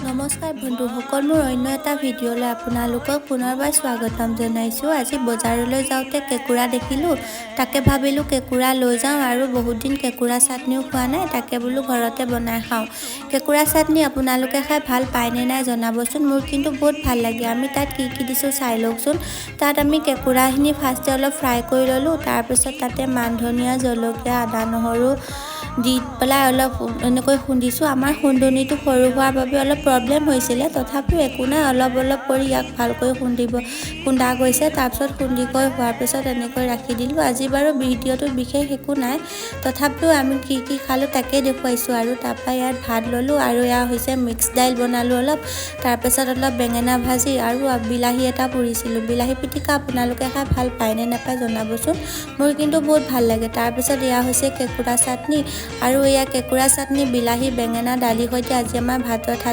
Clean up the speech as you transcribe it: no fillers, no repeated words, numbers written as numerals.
নমস্কাৰ বন্ধুসকল, মোৰ অন্য এটা ভিডিঅ'লৈ আপোনালোকক পুনৰবাৰ স্বাগতম জনাইছোঁ। আজি বজাৰলৈ যাওঁতে কেঁকুৰা দেখিলোঁ, তাকে ভাবিলোঁ কেঁকুৰা লৈ যাওঁ আৰু বহুত দিন কেঁকুৰা চাটনিও খোৱা নাই, তাকে বোলো ঘৰতে বনাই খাওঁ। কেঁকুৰা চাটনি আপোনালোকে খাই ভাল পায়নে নাই জনাবচোন, মোৰ কিন্তু বহুত ভাল লাগে। আমি তাত কি দিছোঁ চাই লওকচোন। তাত আমি কেঁকুৰাখিনি ফাৰ্ষ্টে অলপ ফ্ৰাই কৰি ল'লোঁ, তাৰপিছত তাতে মান ধনিয়া, জলকীয়া, আদা নহৰু দি পেলাই অলপ এনেকৈ খুন্দিছোঁ। আমাৰ খুন্দনিটো সৰু হোৱাৰ বাবে অলপ প্ৰব্লেম হৈছিলে, তথাপিও একো নাই, অলপ কৰি ইয়াক ভালকৈ খুন্দা গৈছে। তাৰপিছত খুন্দি কৰি হোৱাৰ পিছত এনেকৈ ৰাখি দিলোঁ। আজি বাৰু ভিডিঅ'টোত বিশেষ একো নাই, তথাপিও আমি কি খালোঁ তাকে দেখুৱাইছোঁ। আৰু তাৰপৰা ইয়াত ভাত ল'লোঁ আৰু এয়া হৈছে মিক্স দাইল বনালোঁ অলপ, তাৰপিছত অলপ বেঙেনা ভাজি আৰু বিলাহী এটা পুৰিছিলোঁ। বিলাহী পিটিকা আপোনালোকে খাই ভাল পায়নে নাপায় জনাবচোন, মোৰ কিন্তু বহুত ভাল লাগে। তাৰপিছত এয়া হৈছে কেঁকুৰা চাটনি, আৰু এয়া কেঁকুৰা চাটনি, বিলাহী, বেঙেনা, দালিৰ সৈতে আজি আমাৰ ভাতৰ থালি